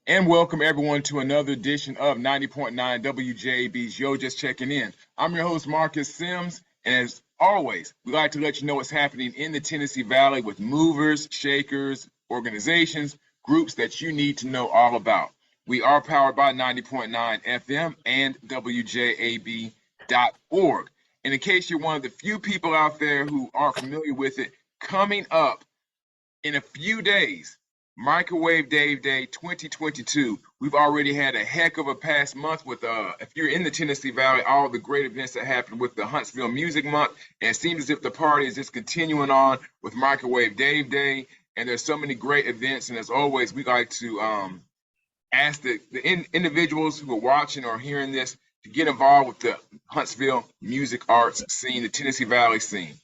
And welcome everyone to another edition of 90.9 WJAB's Yo Just Checking In. I'm your host, Marcus Sims, and as always, we like to let you know what's happening in the Tennessee Valley with movers, shakers, organizations, groups that you need to know all about. We are powered by 90.9 FM and WJAB.org. And in case you're one of the few people out there who are familiar with it, coming up in a few days, Microwave Dave Day 2022. We've already had a heck of a past month with, if you're in the Tennessee Valley, all the great events that happened with the Huntsville Music Month. And it seems as if the party is just continuing on with Microwave Dave Day. And there's so many great events. And as always, we like to ask the individuals who are watching or hearing this to get involved with the Huntsville music arts scene, the Tennessee Valley scene.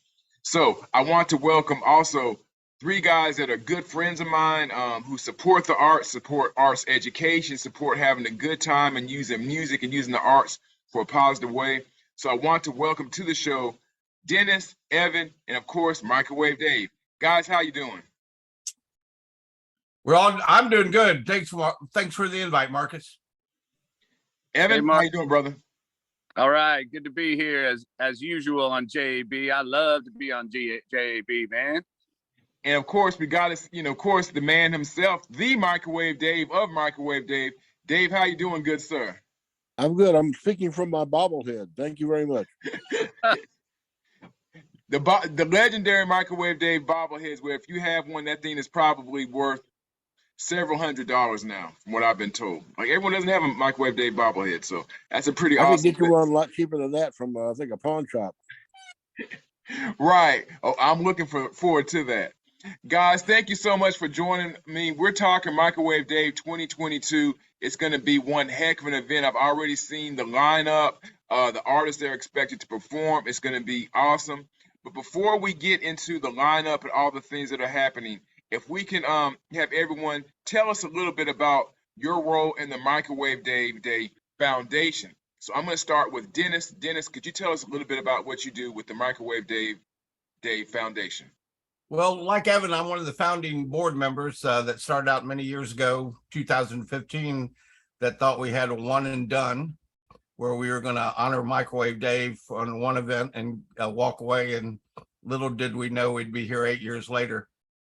So I want to welcome also three guys that are good friends of mine who support the arts, support arts education, support having a good time and using music and using the arts for a positive way. So I want to welcome to the show Dennis, Evan, and of course Microwave Dave. Guys, how you doing? I'm doing good. Thanks for the invite, Marcus. Evan, Hey, how you doing, brother? All right, good to be here as usual on JAB. I love to be on JAB, man. And of course, we got us, of course, the man himself, the Microwave Dave of Microwave Dave. Dave, how you doing, good sir? I'm good. I'm speaking from my bobblehead. Thank you very much. The legendary Microwave Dave bobbleheads, where if you have one, that thing is probably worth several $100s now, from what I've been told. Like everyone doesn't have a Microwave Dave bobblehead, so that's a pretty awesome. I can get you one a lot cheaper than that from I think a pawn shop. Right. Oh, I'm looking forward to that. Guys, thank you so much for joining me. We're talking Microwave Dave 2022. It's going to be one heck of an event. I've already seen the lineup, the artists that are expected to perform. It's going to be awesome. But before we get into the lineup and all the things that are happening, if we can have everyone tell us a little bit about your role in the Microwave Dave Day Foundation. So I'm going to start with Dennis. Dennis, could you tell us a little bit about what you do with the Microwave Dave Day Foundation? Well, like Evan, I'm one of the founding board members that started out many years ago, 2015, that thought we had a one and done, where we were going to honor Microwave Dave on one event and walk away. And little did we know we'd be here 8 years later,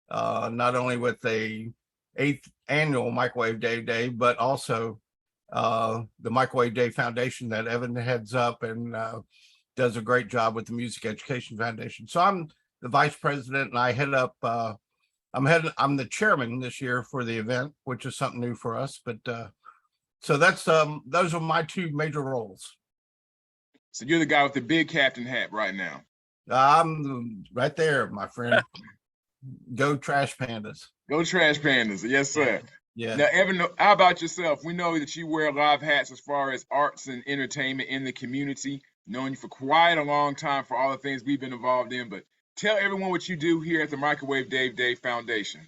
not only with the 8th annual Microwave Dave Day, but also the Microwave Day Foundation that Evan heads up and does a great job with the Music Education Foundation. So I'm the vice president, and I head up. I'm the chairman this year for the event, which is something new for us. But so that's those are my two major roles. So you're the guy with the big captain hat right now. I'm right there, my friend. Go Trash Pandas. Go Trash Pandas. Yes, sir. Yeah. Now, Evan, how about yourself? We know that you wear a lot of hats as far as arts and entertainment in the community. Known you for quite a long time for all the things we've been involved in, but tell everyone what you do here at the Microwave Dave Day Foundation.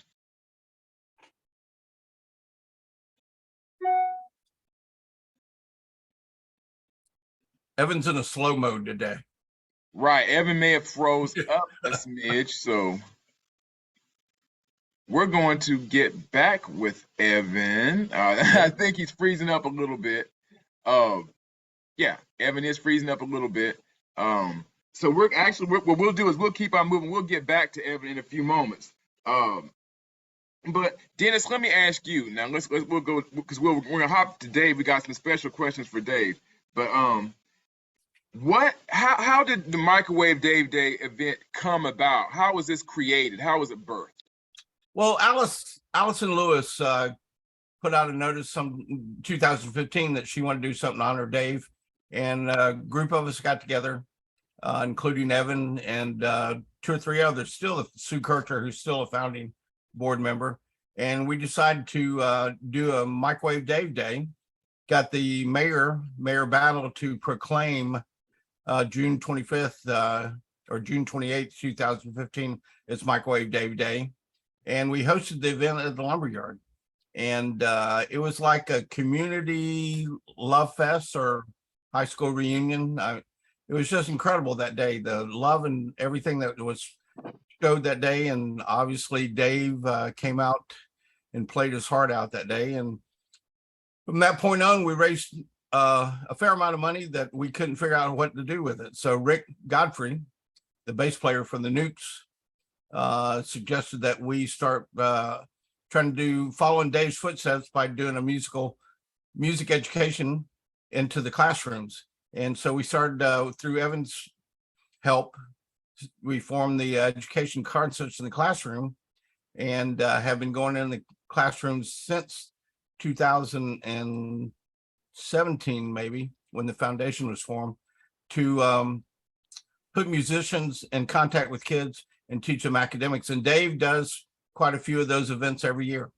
Evan's in a slow mode today. Right. Evan may have froze up a smidge, so we're going to get back with Evan. I think he's freezing up a little bit. Yeah, Evan is freezing up a little bit. So what we'll do is we'll keep on moving. We'll get back to Evan in a few moments. But Dennis, let me ask you now. We'll go because we're gonna hop to Dave. We got some special questions for Dave. But how did the Microwave Dave Day event come about? How was this created? How was it birthed? Well, Allison Lewis put out a notice some 2015 that she wanted to do something to honor Dave, and a group of us got together, including Evan and 2 or 3 others, still Sue Kircher, who's still a founding board member. And we decided to do a Microwave Dave Day. Got the mayor Battle to proclaim June 25th or June 28th, 2015 as Microwave Dave Day. And we hosted the event at the Lumberyard. And it was like a community love fest or high school reunion. It was just incredible that day, the love and everything that was showed that day. And obviously Dave came out and played his heart out that day. And From that point on, we raised a fair amount of money that we couldn't figure out what to do with it. So Rick Godfrey, the bass player from the Nukes, suggested that we start trying to follow in Dave's footsteps by doing a music education into the classrooms. And so we started through Evan's help. We formed the education concerts in the classroom and have been going in the classrooms since 2017, maybe, when the foundation was formed, to put musicians in contact with kids and teach them academics. And Dave does quite a few of those events every year.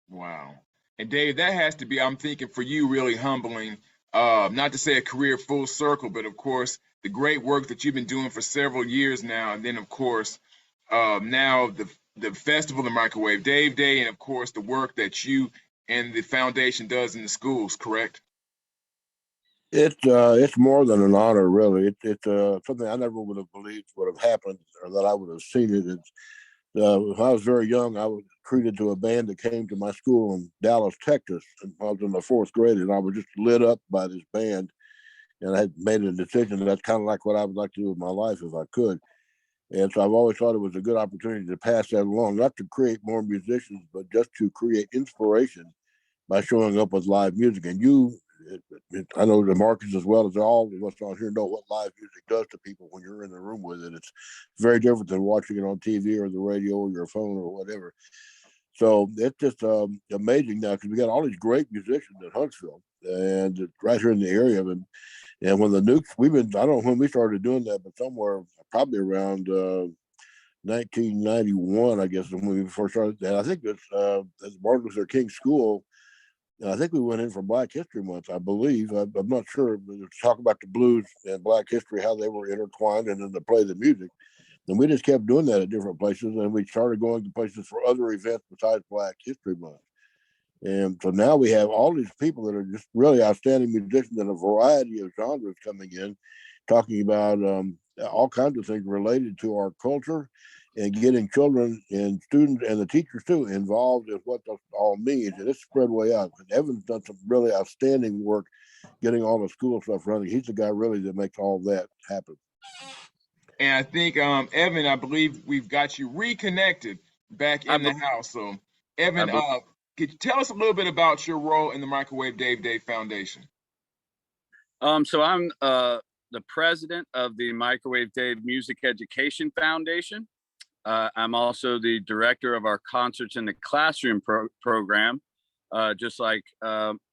Wow. And Dave, that has to be, I'm thinking for you, really humbling, not to say a career full circle, but of course, the great work that you've been doing for several years now. And then, of course, now the festival, the Microwave Dave Day, and of course, the work that you and the foundation does in the schools, correct? It's more than an honor, really. It's something I never would have believed would have happened or that I would have seen it. It's when I was very young, I was recruited to a band that came to my school in Dallas, Texas, and I was in the fourth grade, and I was just lit up by this band. And I had made a decision that that's kind of like what I would like to do with my life if I could. And so I've always thought it was a good opportunity to pass that along, not to create more musicians, but just to create inspiration by showing up with live music. And I know the Marcus as well as all of us on here know what live music does to people when you're in the room with it. It's very different than watching it on TV or the radio or your phone or whatever. So it's just amazing now because we got all these great musicians in Huntsville and right here in the area. And when the Nukes, I don't know when we started doing that, but somewhere probably around 1991, I guess, when we first started. And I think it's at Martin Luther King School. I think we went in for Black History Month, I believe. I'm not sure. But talk about the blues and Black history, how they were intertwined, and then to play the music. And we just kept doing that at different places. And we started going to places for other events besides Black History Month. And so now we have all these people that are just really outstanding musicians in a variety of genres coming in, talking about all kinds of things related to our culture and getting children and students and the teachers too involved in what this all means. And it's spread way out. And Evan's done some really outstanding work getting all the school stuff running. He's the guy really that makes all that happen. And I think, Evan, I believe we've got you reconnected back in the house. So, Evan, could you tell us a little bit about your role in the Microwave Dave Day Foundation? So I'm the president of the Microwave Dave Music Education Foundation. I'm also the director of our Concerts in the Classroom program. Just like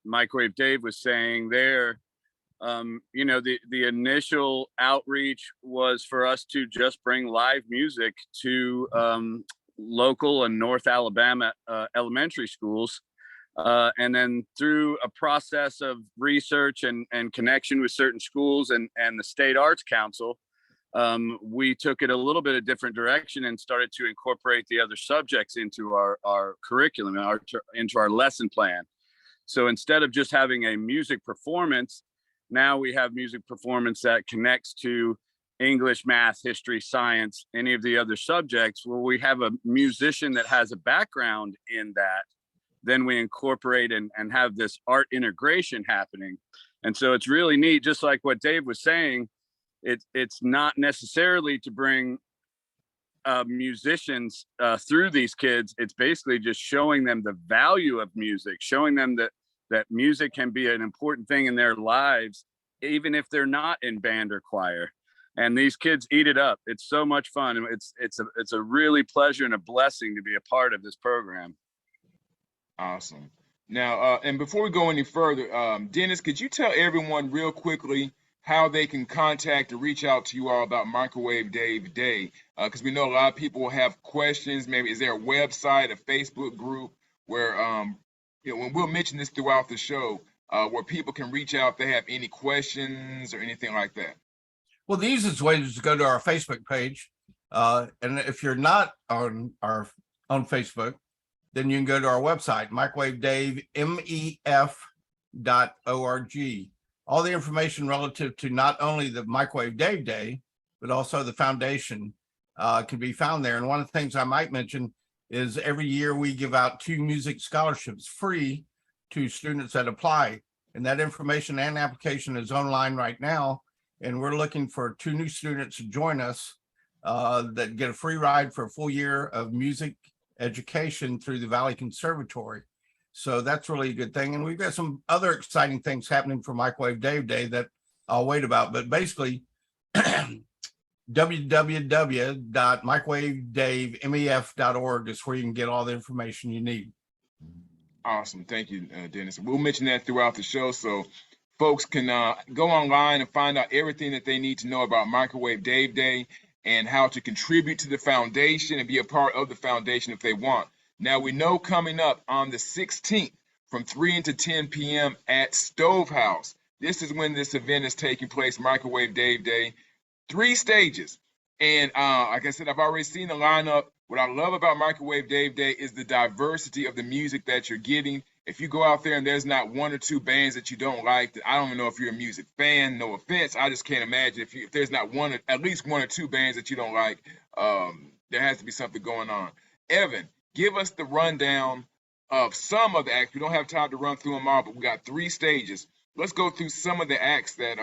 Microwave Dave was saying there, the initial outreach was for us to just bring live music to local and North Alabama elementary schools. And then through a process of research and connection with certain schools and the State Arts Council, we took it a little bit of different direction and started to incorporate the other subjects into our curriculum, into our lesson plan. So instead of just having a music performance, now we have music performance that connects to English, math, history, science, any of the other subjects where we have a musician that has a background in that. Then we incorporate and have this art integration happening. And so it's really neat, just like what Dave was saying, it's not necessarily to bring musicians through these kids. It's basically just showing them the value of music, showing them that music can be an important thing in their lives, even if they're not in band or choir. And these kids eat it up. It's so much fun. It's a really pleasure and a blessing to be a part of this program. Awesome. Now, and before we go any further, Dennis, could you tell everyone real quickly how they can contact or reach out to you all about Microwave Dave Day? Because we know a lot of people will have questions. Maybe is there a website, a Facebook group where, when we'll mention this throughout the show, where people can reach out if they have any questions or anything like that? Well, the easiest way is to go to our Facebook page. And if you're not on Facebook, then you can go to our website, microwavedave.org. All the information relative to not only the Microwave Dave Day, but also the foundation can be found there. And one of the things I might mention is every year we give out 2 music scholarships free to students that apply. And that information and application is online right now. And we're looking for 2 new students to join us that get a free ride for a full year of music education through the Valley Conservatory. So that's really a good thing. And we've got some other exciting things happening for Microwave Dave Day that I'll wait about. But basically, www.microwavedavemef.org is where you can get all the information you need. Awesome. Thank you, Dennis. We'll mention that throughout the show so folks can go online and find out everything that they need to know about Microwave Dave Day and how to contribute to the foundation and be a part of the foundation if they want. Now, we know coming up on the 16th from 3 to 10 p.m. at Stove House. This is when this event is taking place, Microwave Dave Day. 3 stages. And like I said, I've already seen the lineup. What I love about Microwave Dave Day is the diversity of the music that you're getting. If you go out there and there's not 1 or 2 bands that you don't like, I don't even know if you're a music fan. No offense. I just can't imagine if there's not at least 1 or 2 bands that you don't like, there has to be something going on. Evan, give us the rundown of some of the acts. We don't have time to run through them all, but we got 3 stages. Let's go through some of the acts that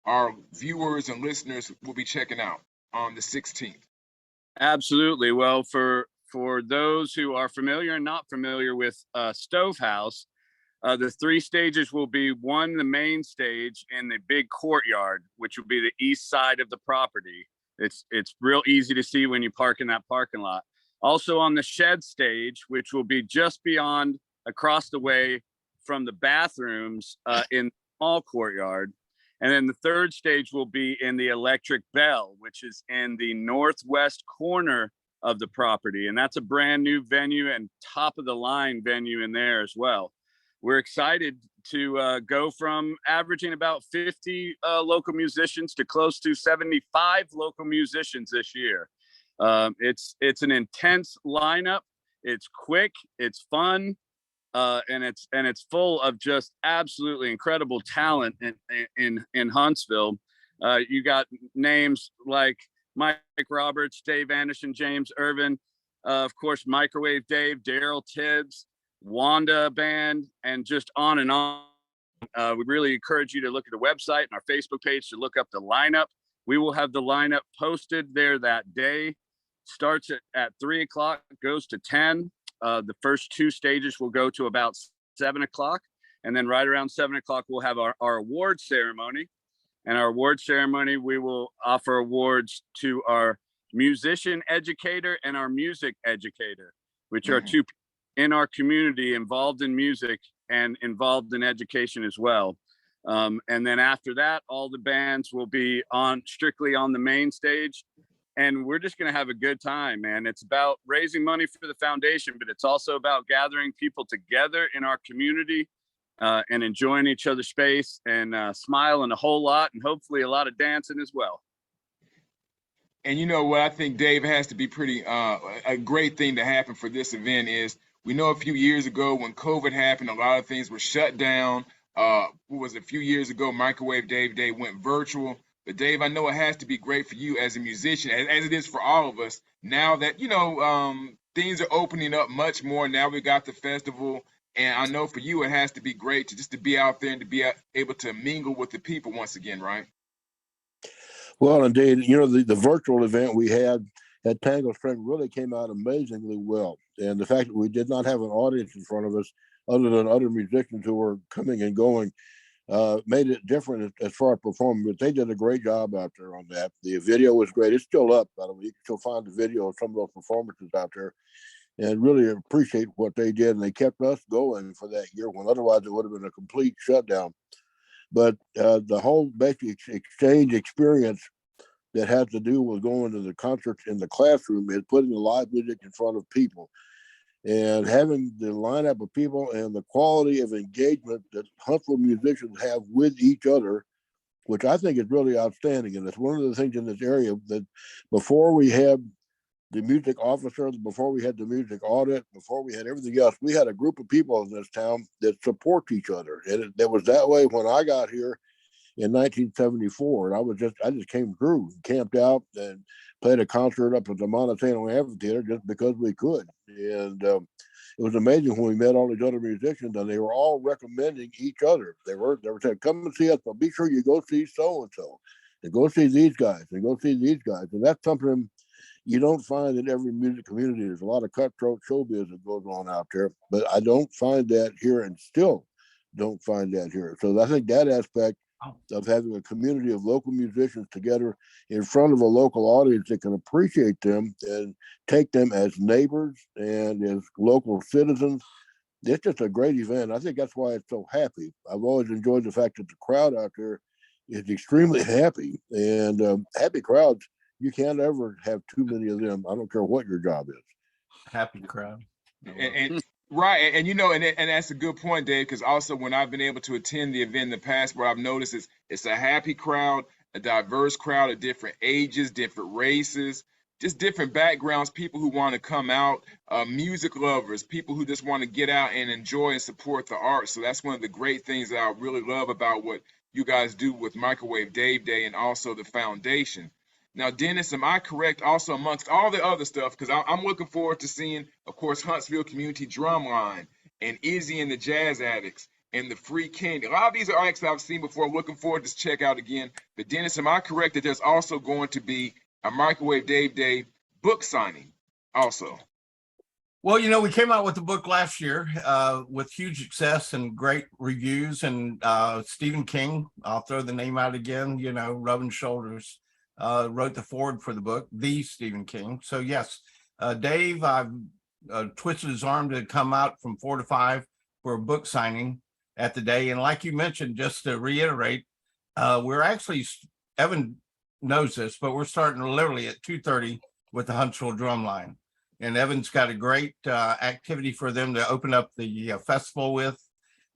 our viewers and listeners will be checking out on the 16th. Absolutely. Well, for those who are familiar and not familiar with Stove House, the 3 stages will be the main stage in the big courtyard, which will be the east side of the property. It's real easy to see when you park in that parking lot. Also on the shed stage, which will be just beyond across the way from the bathrooms in the small courtyard. And then the 3rd stage will be in the Electric Bell, which is in the northwest corner of the property. And that's a brand new venue and top of the line venue in there as well. We're excited to go from averaging about 50 local musicians to close to 75 local musicians this year. It's an intense lineup. It's quick, it's fun. And it's full of just absolutely incredible talent in Huntsville. You got names like Mike Roberts, Dave Anderson, James Irvin, of course, Microwave Dave, Daryl Tibbs, Wanda Band, and just on and on. We really encourage you to look at the website and our Facebook page to look up the lineup. We will have the lineup posted there that day. Starts at 3 o'clock, goes to 10. The first 2 stages will go to about 7 o'clock. And then right around 7 o'clock, we'll have our award ceremony. And our award ceremony, we will offer awards to our musician educator and our music educator, which are 2 in our community involved in music and involved in education as well. And then after that, all the bands will be strictly on the main stage. And we're just going to have a good time, man. It's about raising money for the foundation, but it's also about gathering people together in our community and enjoying each other's space and smiling a whole lot and hopefully a lot of dancing as well. And you know what I think, Dave, has to be pretty a great thing to happen for this event is we know a few years ago when COVID happened, a lot of things were shut down. What was it, a few years ago, Microwave Dave Day went virtual. But Dave, I know it has to be great for you as a musician, as it is for all of us. Now that, things are opening up much more. Now we got the festival. And I know for you, it has to be great to be out there and to be able to mingle with the people once again, right? Well, indeed, the virtual event we had at Tango String really came out amazingly well. And the fact that we did not have an audience in front of us other than other musicians who were coming and going, made it different as far as performing, but they did a great job out there on that. The video was great. It's still up, by the way. You can still find the video of some of those performances out there and really appreciate what they did. And they kept us going for that year when otherwise it would have been a complete shutdown. But the whole basic exchange experience that has to do with going to the concerts in the classroom is putting the live music in front of people. And having the lineup of people and the quality of engagement that Huntsville musicians have with each other, which I think is really outstanding. And it's one of the things in this area that before we had the music officers, before we had the music audit, before we had everything else, we had a group of people in this town that support each other. And it was that way when I got here in 1974. And I just came through, camped out, and played a concert up at the Montano Amphitheater just because we could. And it was amazing when we met all these other musicians, and they were all recommending each other. They were saying, "Come and see us, but be sure you go see so and so, and go see these guys, and go see these guys." And that's something you don't find in every music community. There's a lot of cutthroat showbiz that goes on out there, but I don't find that here, and still don't find that here. So I think that aspect of having a community of local musicians together in front of a local audience that can appreciate them and take them as neighbors and as local citizens, it's just a great event. I think that's why it's so happy. I've always enjoyed the fact that the crowd out there is extremely happy, and happy crowds, you can't ever have too many of them. I don't care what your job is. Happy crowd. And right, and you know, and that's a good point, Dave, because also when I've been able to attend the event in the past, what I've noticed is it's a happy crowd, a diverse crowd of different ages, different races, just different backgrounds, people who want to come out, music lovers, people who just want to get out and enjoy and support the arts. So that's one of the great things that I really love about what you guys do with Microwave Dave Day and also the foundation. Now, Dennis, am I correct also amongst all the other stuff? Because I'm looking forward to seeing, of course, Huntsville Community Drumline and Izzy and the Jazz Addicts and the Free Candy. A lot of these are acts I've seen before. Looking forward to check out again. But Dennis, am I correct that there's also going to be a Microwave Dave Day book signing also? Well, you know, we came out with the book last year with huge success and great reviews. And Stephen King, I'll throw the name out again, you know, rubbing shoulders, wrote the foreword for the book, the Stephen King. So yes, Dave, I've twisted his arm to come out from 4 to 5 for a book signing at the day. And like you mentioned, just to reiterate, we're actually, Evan knows this, but we're starting literally at 2:30 with the Huntsville Drumline. And Evan's got a great activity for them to open up the festival with.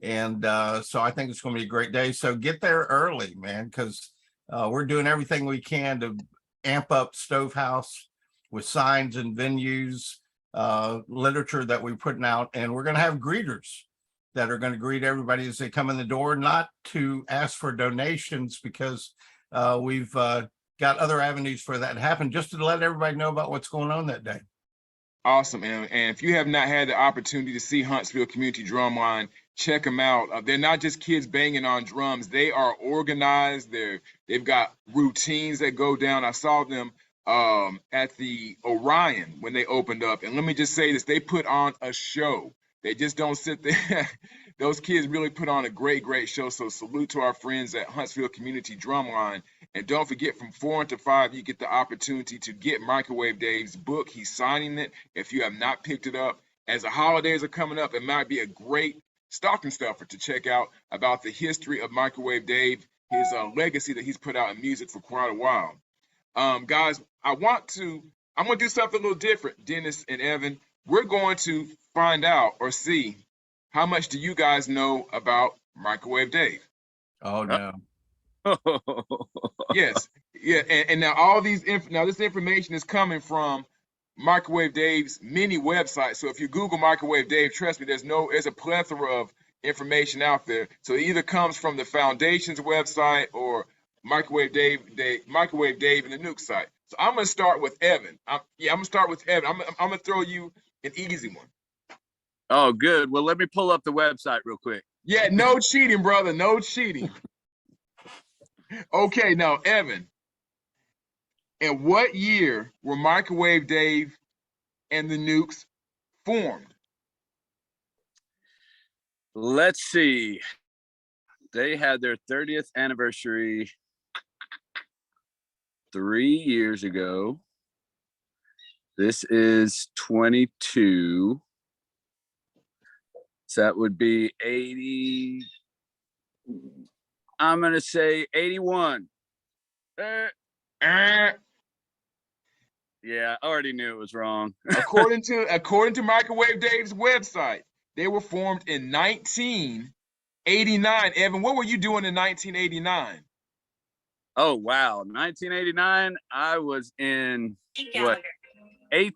And so I think it's going to be a great day. So get there early, man, because we're doing everything we can to amp up Stovehouse with signs and venues, literature that we're putting out. And we're going to have greeters that are going to greet everybody as they come in the door, not to ask for donations, because we've got other avenues for that to happen, just to let everybody know about what's going on that day. Awesome. And if you have not had the opportunity to see Huntsville Community Drumline, check them out. They're not just kids banging on drums. They are organized. They've got routines that go down. I saw them at the Orion when they opened up. And let me just say this, they put on a show. They just don't sit there. Those kids really put on a great, great show. So salute to our friends at Huntsville Community Drumline. And don't forget, from 4 to 5, you get the opportunity to get Microwave Dave's book. He's signing it. If you have not picked it up, as the holidays are coming up, it might be a great stocking stuffer to check out about the history of Microwave Dave, his legacy that he's put out in music for quite a while. Guys, I'm going to do something a little different, Dennis and Evan. We're going to find out or see how much do you guys know about Microwave Dave. Oh, no. Yes. Yeah. And now this information is coming from Microwave Dave's mini website. So if you Google Microwave Dave, trust me, there's a plethora of information out there. So it either comes from the foundation's website or Microwave Dave and the Nuke site. So I'm going to start with Evan. I'm going to start with Evan. I'm going to throw you an easy one. Oh, good. Well, let me pull up the website real quick. Yeah, no cheating, brother. No cheating. Okay, now, Evan, in what year were Microwave Dave and the Nukes formed? Let's see. They had their 30th anniversary 3 years ago. This is 22. So that would be 80. I'm going to say 81. Yeah, I already knew it was wrong. According to Microwave Dave's website, they were formed in 1989. Evan, what were you doing in 1989? Oh, wow. 1989, I was in eighth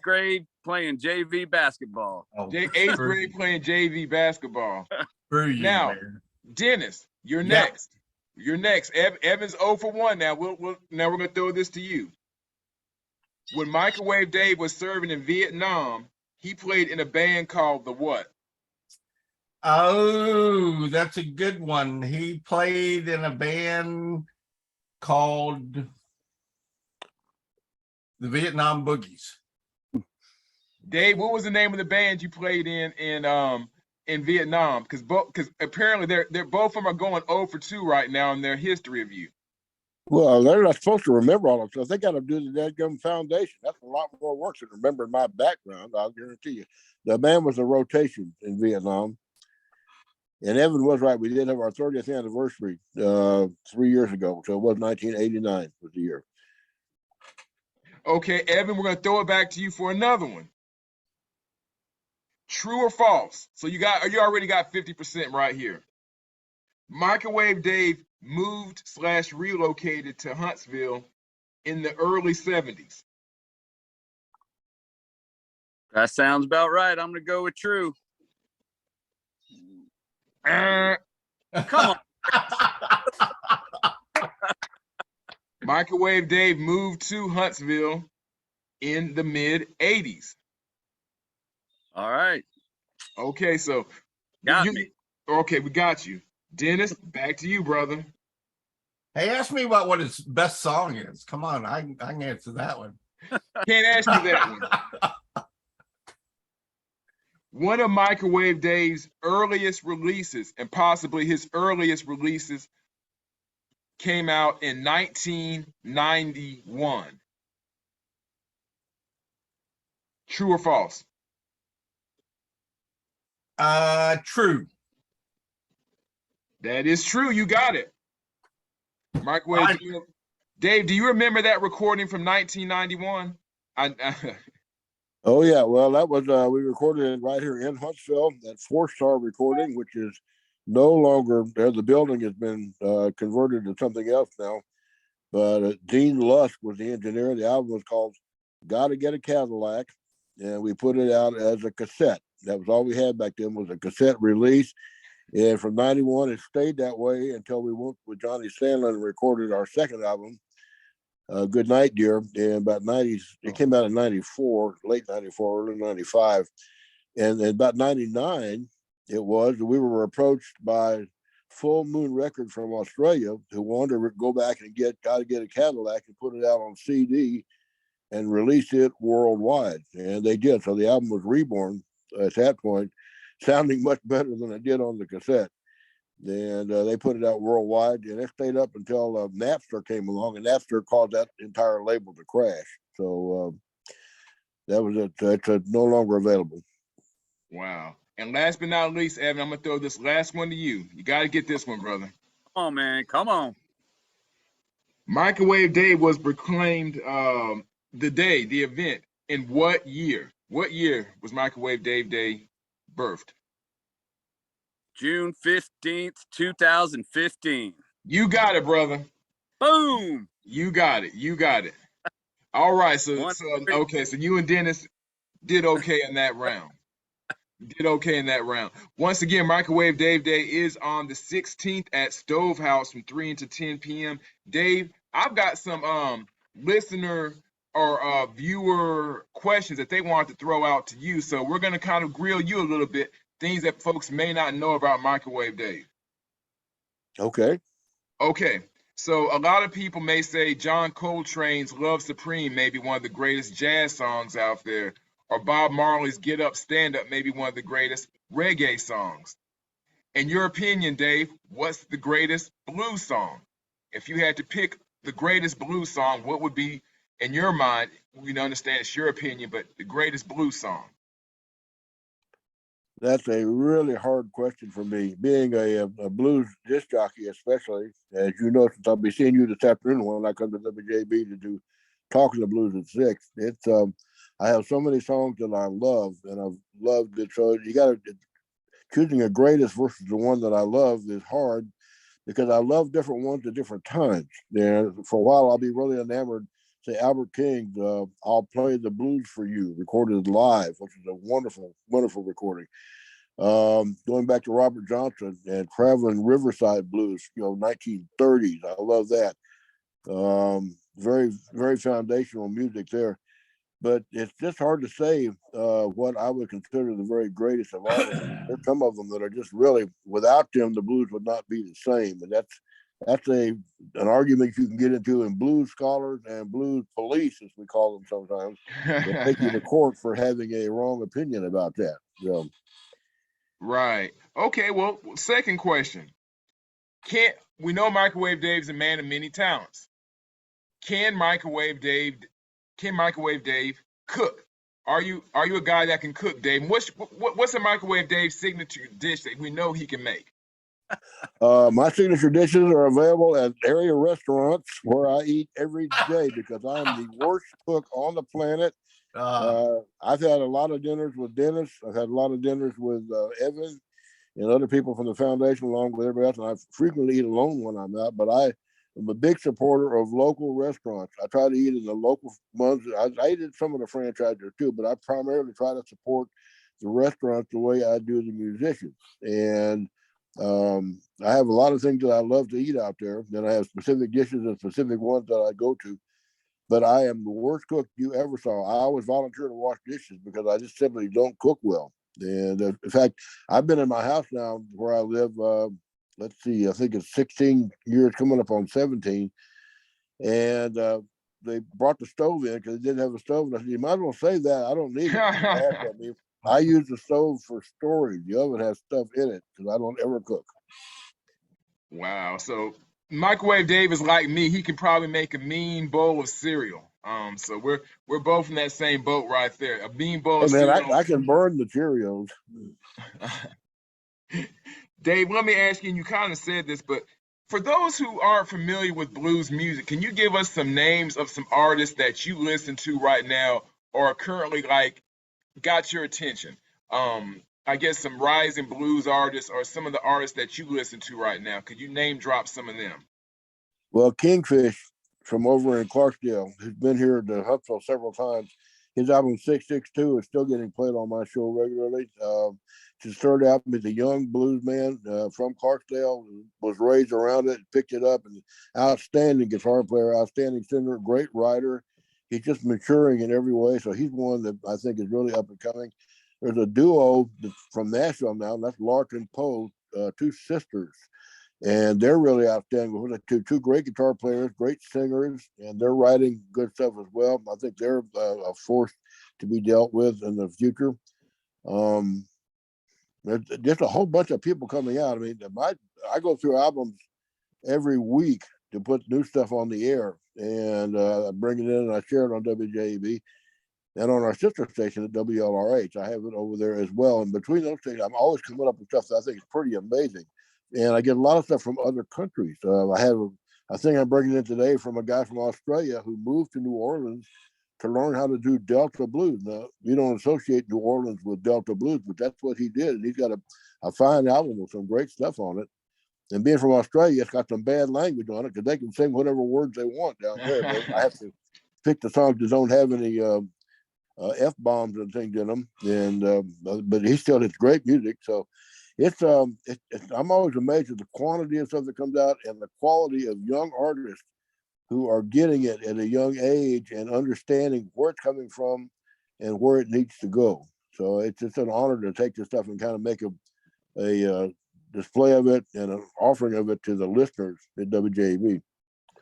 grade playing JV basketball. Eighth grade playing JV basketball. Now, Dennis, you're next. You're next. Evan's 0 for 1 now. Now we're gonna throw this to you. When Microwave Dave was serving in Vietnam, he played in a band called the what? Oh, that's a good one. He played in a band called the Vietnam Boogies. Dave, what was the name of the band you played in Vietnam? Because apparently they're both of them are going 0 for 2 right now in their history of you. Well, they're not supposed to remember all of stuff. They got to do the Dadgum Foundation. That's a lot more work than remembering my background. I'll guarantee you. The band was a rotation in Vietnam. And Evan was right. We did have our 30th anniversary 3 years ago. So it was 1989 was the year. Okay, Evan, we're gonna throw it back to you for another one. True or false? So you already got 50% right here. Microwave Dave moved/relocated to Huntsville in the early 70s. That sounds about right. I'm gonna go with true. Uh, Come on. Microwave Dave moved to Huntsville in the mid 80s. All right. Okay, so Got me. Okay, we got you. Dennis, back to you, brother. Hey, ask me about what his best song is. Come on, I can answer that one. Can't ask you that one. One of Microwave Dave's earliest releases, and possibly his earliest releases, came out in 1991. True or false? True. That is true. You got it. Microwave Dave, do you remember that recording from 1991? Oh, yeah. Well, that was, we recorded it right here in Huntsville, that 4-star recording, which is no longer there. The building has been converted to something else now. But Dean Lusk was the engineer. The album was called Gotta Get a Cadillac. And we put it out as a cassette. That was all we had back then, was a cassette release. And from 91, it stayed that way until we went with Johnny Sandlin and recorded our second album, Good Night, Dear. And about 90s, it came out in 94, late 94, early 95. And about 99, we were approached by Full Moon Records from Australia, who wanted to go back and Gotta Get a Cadillac and put it out on CD and release it worldwide. And they did. So the album was reborn at that point, sounding much better than it did on the cassette. And they put it out worldwide, and it stayed up until Napster came along, and Napster caused that entire label to crash. So that was it. It's no longer available. Wow. And last but not least, Evan, I'm going to throw this last one to you. You got to get this one, brother. Come on, man. Come on. Microwave Day was proclaimed the event, in what year? What year was Microwave Dave Day birthed? June 15th, 2015. You got it, brother. Boom. You got it. You got it. All right. So you and Dennis did okay in that round. Once again, Microwave Dave Day is on the 16th at Stove House from 3 to 10 p.m. Dave, I've got some listener or viewer questions that they want to throw out to you. So we're going to kind of grill you a little bit, things that folks may not know about Microwave Dave. Okay. So a lot of people may say John Coltrane's Love Supreme may be one of the greatest jazz songs out there, or Bob Marley's Get Up, Stand Up may be one of the greatest reggae songs. In your opinion, Dave, what's the greatest blues song? If you had to pick the greatest blues song, what would be, in your mind, we understand it's your opinion, but the greatest blues song? That's a really hard question for me. Being a blues disc jockey, especially, as you know, since I'll be seeing you this afternoon when I come to WJB to do Talking the Blues at 6. It's I have so many songs that I love, and I've loved it. So choosing a greatest versus the one that I love is hard, because I love different ones at different times. And for a while, I'll be really enamored. Say Albert King's "I'll Play the Blues for You," recorded live, which is a wonderful, wonderful recording. Going back to Robert Johnson and traveling Riverside blues, 1930s. I love that. Very, very foundational music there. But it's just hard to say what I would consider the very greatest of artists. There's some of them that are just really, without them, the blues would not be the same. And that's an argument you can get into in blues scholars and blues police, as we call them sometimes. They take you to court for having a wrong opinion about that. So. Right. Okay. Well, second question. We know Microwave Dave's a man of many talents. Can Microwave Dave cook? Are you a guy that can cook, Dave? What's a Microwave Dave signature dish that we know he can make? My signature dishes are available at area restaurants where I eat every day because I am the worst cook on the planet. I've had a lot of dinners with Dennis. I've had a lot of dinners with Evan and other people from the foundation, along with everybody else. And I frequently eat alone when I'm out, but I am a big supporter of local restaurants. I try to eat in the local ones. I eat at some of the franchises too, but I primarily try to support the restaurants the way I do the musicians. And I have a lot of things that I love to eat out there. Then I have specific dishes and specific ones that I go to. But I am the worst cook you ever saw. I always volunteer to wash dishes because I just simply don't cook well. And in fact, I've been in my house now where I live. Let's see, I think it's 16 years, coming up on 17. And they brought the stove in because they didn't have a stove. And I said, you might as well save that. I don't need it. I use the stove for storage. The oven has stuff in it because I don't ever cook. Wow. So Microwave Dave is like me. He can probably make a mean bowl of cereal. So we're both in that same boat right there. A mean bowl of cereal. I can burn the Cheerios. Dave, let me ask you, and you kind of said this, but for those who aren't familiar with blues music, can you give us some names of some artists that you listen to right now or are currently got your attention? I guess some rising blues artists or some of the artists that you listen to right now. Could you name drop some of them? Well, Kingfish from over in Clarksdale, who's been here to Huntsville several times. His album 662 is still getting played on my show regularly. He started out as a young blues man from Clarksdale, was raised around it, picked it up, and outstanding guitar player, outstanding singer, great writer. He's just maturing in every way. So he's one that I think is really up and coming. There's a duo from Nashville now, and that's Lark and Poe, two sisters. And they're really outstanding. Two great guitar players, great singers, and they're writing good stuff as well. I think they're a force to be dealt with in the future. There's just a whole bunch of people coming out. I mean, I go through albums every week to put new stuff on the air, and I bring it in and I share it on WJEB and on our sister station at WLRH. I have it over there as well. And between those things, I'm always coming up with stuff that I think is pretty amazing. And I get a lot of stuff from other countries. I have a thing I'm bringing in today from a guy from Australia who moved to New Orleans to learn how to do Delta blues. Now, you don't associate New Orleans with Delta blues, but that's what he did. And he's got a fine album with some great stuff on it. And being from Australia, it's got some bad language on it because they can sing whatever words they want down there. I have to pick the songs that don't have any F-bombs and things in them. And but he still has great music. So it's I'm always amazed at the quantity of stuff that comes out and the quality of young artists who are getting it at a young age and understanding where it's coming from and where it needs to go. So it's just an honor to take this stuff and kind of make a display of it and an offering of it to the listeners at WJB.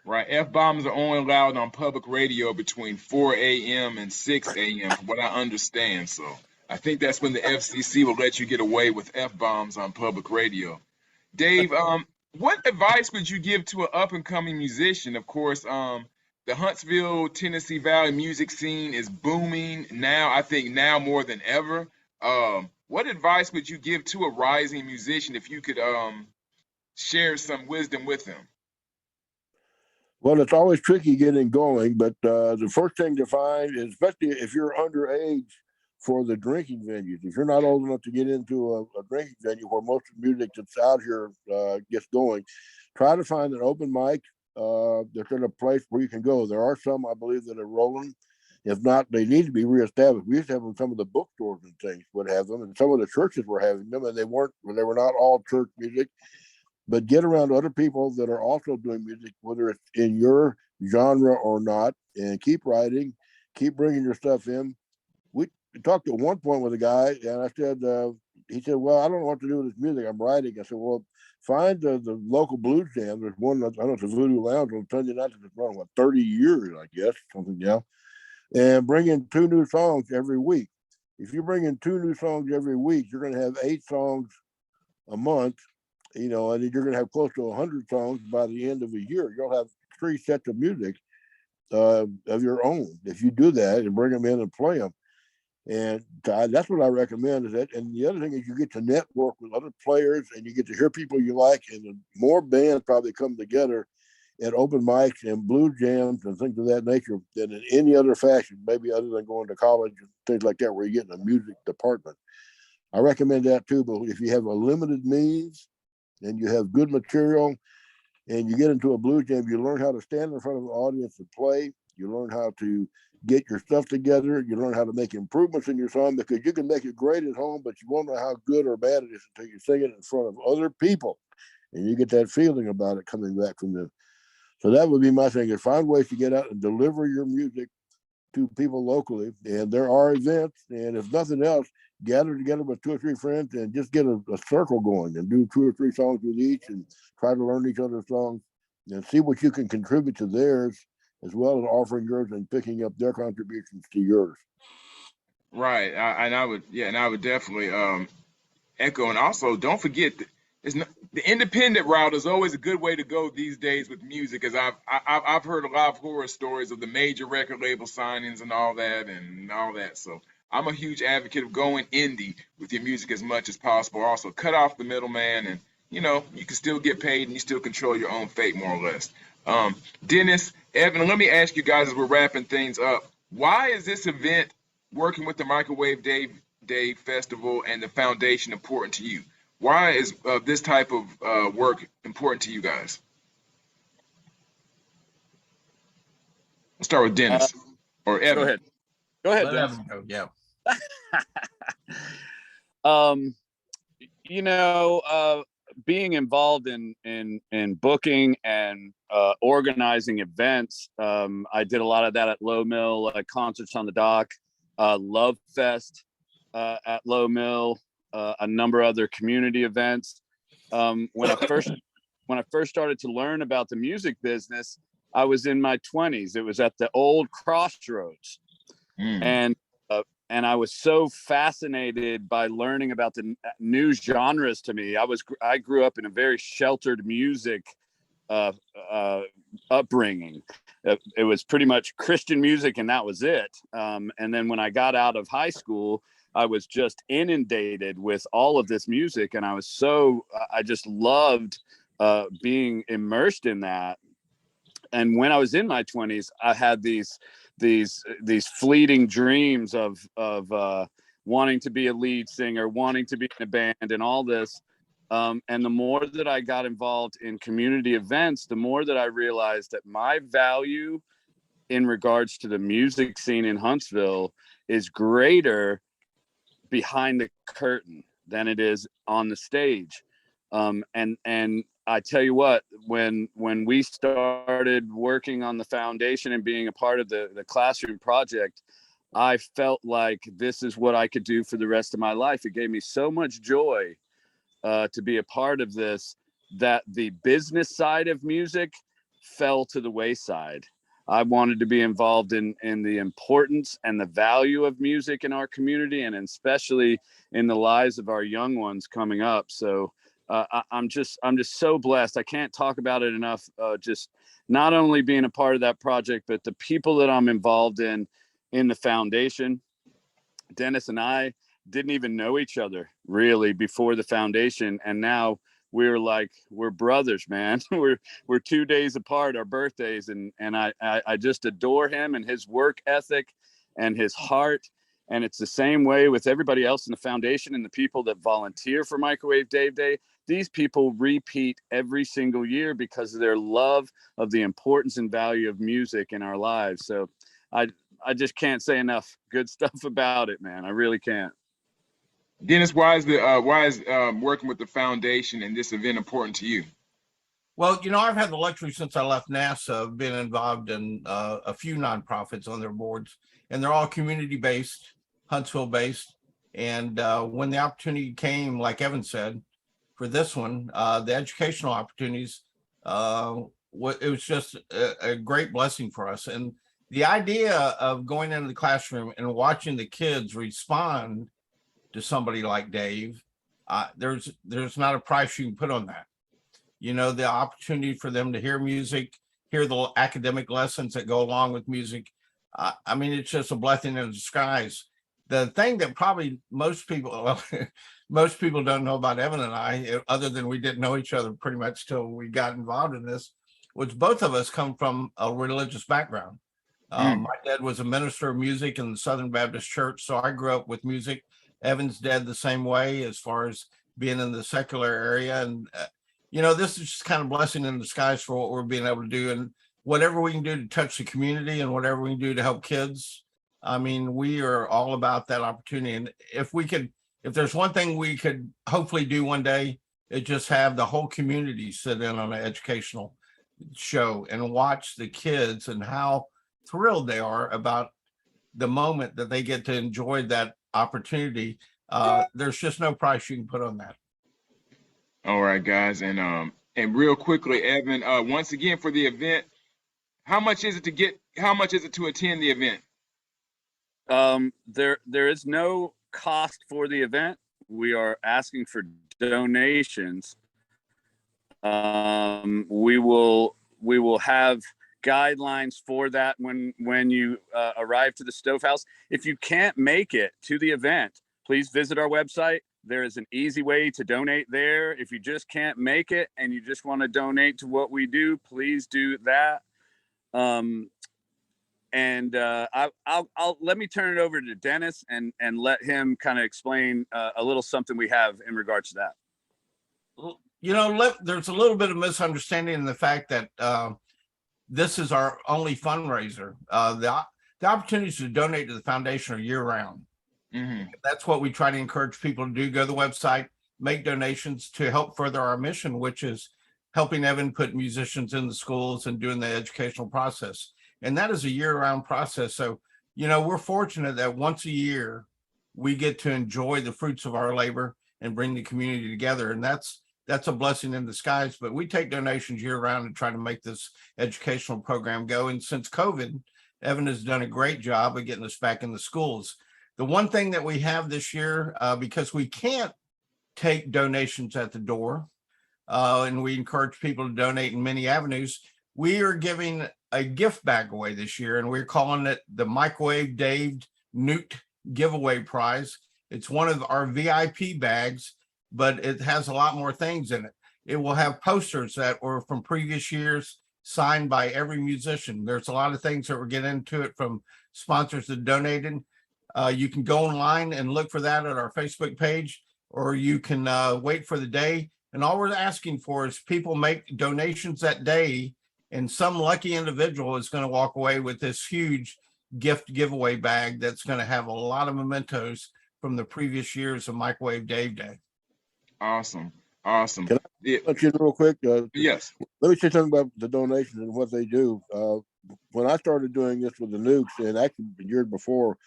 Right. F-bombs are only allowed on public radio between 4 a.m. and 6 a.m., from what I understand. So I think that's when the FCC will let you get away with F-bombs on public radio. Dave, what advice would you give to an up-and-coming musician? Of course, the Huntsville, Tennessee Valley music scene is booming now, I think now more than ever. What advice would you give to a rising musician if you could share some wisdom with them? Well, it's always tricky getting going, but the first thing to find is, especially if you're underage, for the drinking venues. If you're not old enough to get into a drinking venue where most of the music that's out here gets going, try to find an open mic that's in a place where you can go. There are some, I believe, that are rolling. If not, they need to be reestablished. We used to have them, some of the bookstores and things would have them, and some of the churches were having them, and they were not all church music. But get around other people that are also doing music, whether it's in your genre or not, and keep writing, keep bringing your stuff in. We talked at one point with a guy, and I said, he said, well, I don't know what to do with this music. I'm writing. I said, well, find the local blues jam. There's one, I don't know, it's a Voodoo Lounge on Sunday night that's run, 30 years, I guess, something, yeah. And bring in 2 new songs every week. If you bring in 2 new songs every week, you're going to have 8 songs a month, and then you're going to have close to 100 songs by the end of the year. You'll have 3 sets of music of your own if you do that and bring them in and play them. And that's what I recommend is that. And the other thing is you get to network with other players and you get to hear people you like, and more bands probably come together at open mics and blues jams and things of that nature than in any other fashion, maybe other than going to college and things like that, where you get in a music department. I recommend that too. But if you have a limited means and you have good material and you get into a blues jam, you learn how to stand in front of an audience and play. You learn how to get your stuff together. You learn how to make improvements in your song, because you can make it great at home, but you won't know how good or bad it is until you sing it in front of other people. And you get that feeling about it coming back from them. So that would be my thing, is find ways to get out and deliver your music to people locally. And there are events, and if nothing else, gather together with 2 or 3 friends and just get a circle going and do 2 or 3 songs with each and try to learn each other's songs and see what you can contribute to theirs, as well as offering yours and picking up their contributions to yours. Right. I would definitely echo. And also, don't forget that the independent route is always a good way to go these days with music, as I've heard a lot of horror stories of the major record label signings and all that. So I'm a huge advocate of going indie with your music as much as possible. Also, cut off the middleman, and you can still get paid and you still control your own fate, more or less. Dennis, Evan, let me ask you guys as we're wrapping things up, why is this event, working with the Microwave Dave Festival and the foundation, important to you? Why is this type of work important to you guys? Let's start with Dennis or Evan. Go ahead, Let Dennis. Evan go. Yeah. Being involved in booking and organizing events, I did a lot of that at Low Mill, concerts on the dock, Love Fest at Low Mill, a number of other community events. When I first started to learn about the music business, I was in my 20s. It was at the old Crossroads, and I was so fascinated by learning about the new genres to me. I grew up in a very sheltered music upbringing. It was pretty much Christian music, and that was it. And then when I got out of high school, I was just inundated with all of this music, and I just loved being immersed in that. And when I was in my 20s, I had these fleeting dreams of wanting to be a lead singer, wanting to be in a band, and all this. And the more that I got involved in community events, the more that I realized that my value in regards to the music scene in Huntsville is greater behind the curtain than it is on the stage. And I tell you what, when we started working on the foundation and being a part of the classroom project, I felt like this is what I could do for the rest of my life. It gave me so much joy to be a part of this, that the business side of music fell to the wayside. I wanted to be involved in the importance and the value of music in our community, and especially in the lives of our young ones coming up. So I'm just so blessed. I can't talk about it enough. Just not only being a part of that project, but the people that I'm involved in the foundation. Dennis and I didn't even know each other really before the foundation, and now we're brothers, man. we're 2 days apart, our birthdays, and I just adore him and his work ethic and his heart. And it's the same way with everybody else in the foundation and the people that volunteer for Microwave Dave Day. These people repeat every single year because of their love of the importance and value of music in our lives. So I just can't say enough good stuff about it, man. I really can't. Dennis, why is working with the foundation and this event important to you? Well, I've had the luxury since I left NASA of being involved in a few nonprofits on their boards, and they're all community-based, Huntsville-based. And when the opportunity came, like Evan said, for this one, the educational opportunities, it was just a great blessing for us. And the idea of going into the classroom and watching the kids respond to somebody like Dave, there's not a price you can put on that. The opportunity for them to hear music, hear the academic lessons that go along with music. I mean, it's just a blessing in disguise. The thing that probably most people don't know about Evan and I, other than we didn't know each other pretty much till we got involved in this, was both of us come from a religious background. My dad was a minister of music in the Southern Baptist Church, so I grew up with music. Evan's dad the same way, as far as being in the secular area. And this is just kind of blessing in disguise for what we're being able to do, and whatever we can do to touch the community and whatever we can do to help kids. I mean, we are all about that opportunity. And if there's one thing we could hopefully do one day, it just have the whole community sit in on an educational show and watch the kids and how thrilled they are about the moment that they get to enjoy that opportunity. There's just no price you can put on that. All right, guys, and real quickly, Evan, once again for the event, how much is it to attend the event? There is no cost for the event. We are asking for donations. We will have guidelines for that when you arrive to the Stove House. If you can't make it to the event, please visit our website. There is an easy way to donate there. If you just can't make it and you just want to donate to what we do, please do that. I'll let me turn it over to Dennis and let him kind of explain a little something we have in regards to that. There's a little bit of misunderstanding in the fact that this is our only fundraiser. The opportunities to donate to the foundation are year round. Mm-hmm. That's what we try to encourage people to do. Go to the website, make donations to help further our mission, which is helping Evan put musicians in the schools and doing the educational process. And that is a year-round process. So, we're fortunate that once a year we get to enjoy the fruits of our labor and bring the community together. And that's a blessing in disguise. But we take donations year-round and try to make this educational program go. And since COVID, Evan has done a great job of getting us back in the schools. The one thing that we have this year, because we can't take donations at the door, and we encourage people to donate in many avenues, we are giving a gift bag away this year, and we're calling it the Microwave Dave Newt Giveaway Prize. It's one of our VIP bags, but it has a lot more things in it. It will have posters that were from previous years, signed by every musician. There's a lot of things that we're getting into it from sponsors that donated. You can go online and look for that at our Facebook page, or you can wait for the day. And all we're asking for is people make donations that day, and some lucky individual is going to walk away with this huge gift giveaway bag that's going to have a lot of mementos from the previous years of Microwave Dave Day. Awesome. Can I let you real quick? Yes. Let me say something about the donations and what they do. When I started doing this with the Nukes, and actually the year before,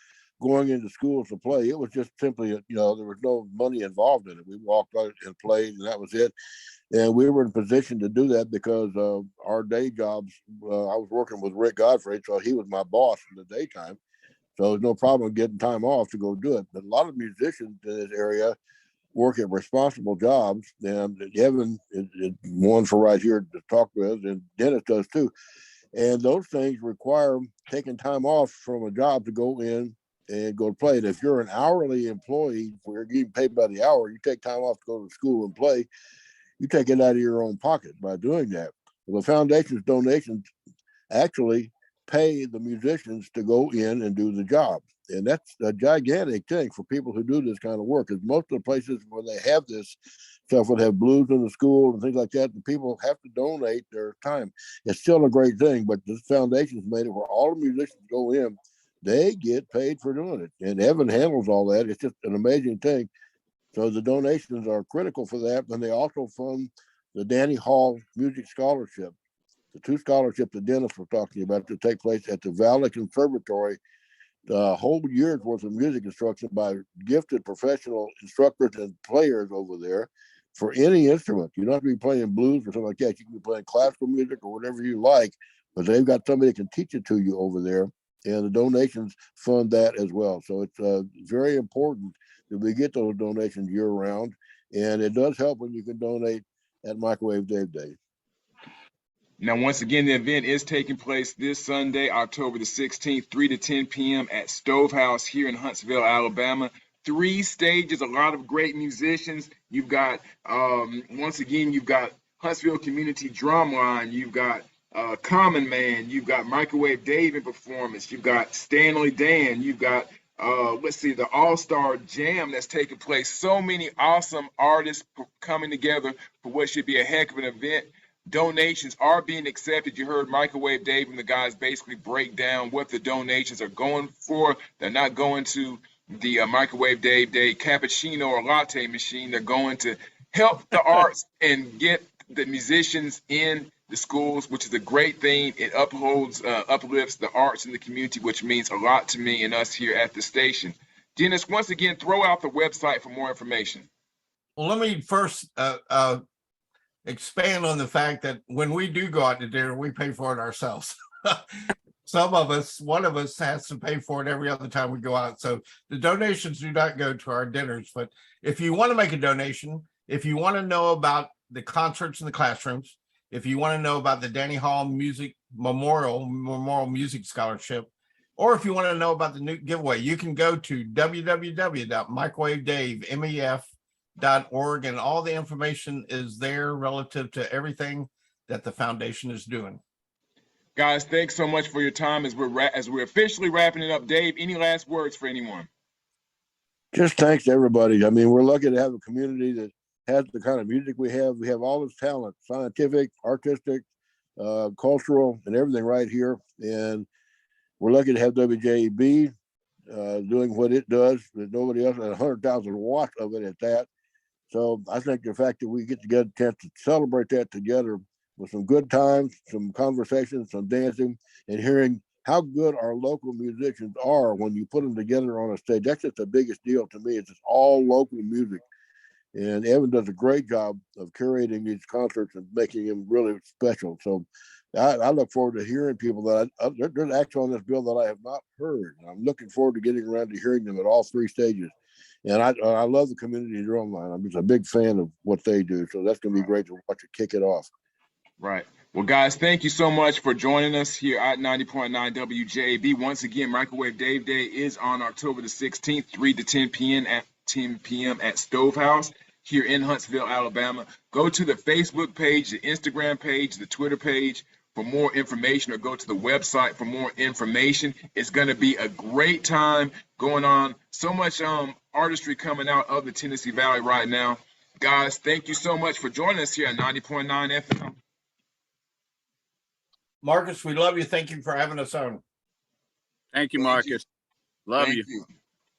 going into schools to play, it was just simply, there was no money involved in it. We walked out and played, and that was it. And we were in a position to do that because of our day jobs. I was working with Rick Godfrey, so he was my boss in the daytime. So there's no problem getting time off to go do it. But a lot of musicians in this area work at responsible jobs, and Evan is one for right here to talk with, and Dennis does too. And those things require taking time off from a job to go in and go play. And if you're an hourly employee, where you're getting paid by the hour, you take time off to go to school and play, you take it out of your own pocket by doing that. Well, the foundation's donations actually pay the musicians to go in and do the job. And that's a gigantic thing for people who do this kind of work, because most of the places where they have this stuff would have blues in the school and things like that. The people have to donate their time. It's still a great thing, but this foundation's made it where all the musicians go in, they get paid for doing it. And Evan handles all that. It's just an amazing thing. So the donations are critical for that. And they also fund the Danny Hall Music Scholarship, the 2 scholarships that Dennis was talking about to take place at the Valley Conservatory. The whole year's worth of music instruction by gifted professional instructors and players over there for any instrument. You don't have to be playing blues or something like that. You can be playing classical music or whatever you like, but they've got somebody that can teach it to you over there. And the donations fund that as well. So it's very important that we get those donations year round. And it does help when you can donate at Microwave Dave Day. Now, once again, the event is taking place this Sunday, October the 16th, 3 to 10 p.m. at Stove House here in Huntsville, Alabama. 3 stages, a lot of great musicians. You've got, once again, you've got Huntsville Community Drumline. You've got Common Man. You've got Microwave Dave in performance. You've got Stanley Dan. You've got, the All-Star Jam that's taking place. So many awesome artists coming together for what should be a heck of an event. Donations are being accepted. You heard Microwave Dave and the guys basically break down what the donations are going for. They're not going to the Microwave Dave Day cappuccino or latte machine. They're going to help the arts and get the musicians in the schools, which is a great thing. It uplifts the arts in the community, which means a lot to me and us here at the station. Dennis, once again, throw out the website for more information. Well, let me first expand on the fact that when we do go out to dinner, we pay for it ourselves. One of us has to pay for it every other time we go out. So the donations do not go to our dinners. But if you want to make a donation, if you want to know about the concerts in the classrooms, if you want to know about the Danny Hall Music Memorial Music Scholarship, or if you want to know about the new giveaway, you can go to www.microwavedave.org, and all the information is there relative to everything that the foundation is doing. Guys, thanks so much for your time as we're officially wrapping it up. Dave, any last words for anyone? Just thanks to everybody. I mean, we're lucky to have a community that has the kind of music we have. We have all this talent, scientific, artistic, cultural, and everything right here. And we're lucky to have WJEB doing what it does. There's nobody else, and 100,000 watts of it at that. So I think the fact that we get to get a chance to celebrate that together with some good times, some conversations, some dancing, and hearing how good our local musicians are when you put them together on a stage. That's just the biggest deal to me. It's just all local music. And Evan does a great job of curating these concerts and making them really special. So I look forward to hearing people that there's acts on this bill that I have not heard. I'm looking forward to getting around to hearing them at all 3 stages. And I love the community drumline. I'm just a big fan of what they do. So that's going to be great to watch it kick it off. Right. Well, guys, thank you so much for joining us here at 90.9 WJB. Once again, Microwave Dave Day is on October the 16th, 3 to 10 p.m. at Stove House here in Huntsville, Alabama. Go to the Facebook page, the Instagram page, the Twitter page for more information, or go to the website for more information. It's going to be a great time going on. So much artistry coming out of the Tennessee Valley right now. Guys, thank you so much for joining us here at 90.9 FM. Marcus, we love you. Thank you for having us on. Thank you, Thank Marcus. Love Thank you. you.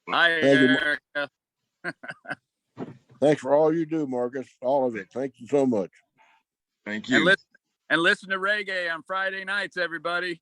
Hi, Thank you, Erica. Thanks for all you do, Marcus. All of it. Thank you so much. Thank you. And listen to reggae on Friday nights, everybody.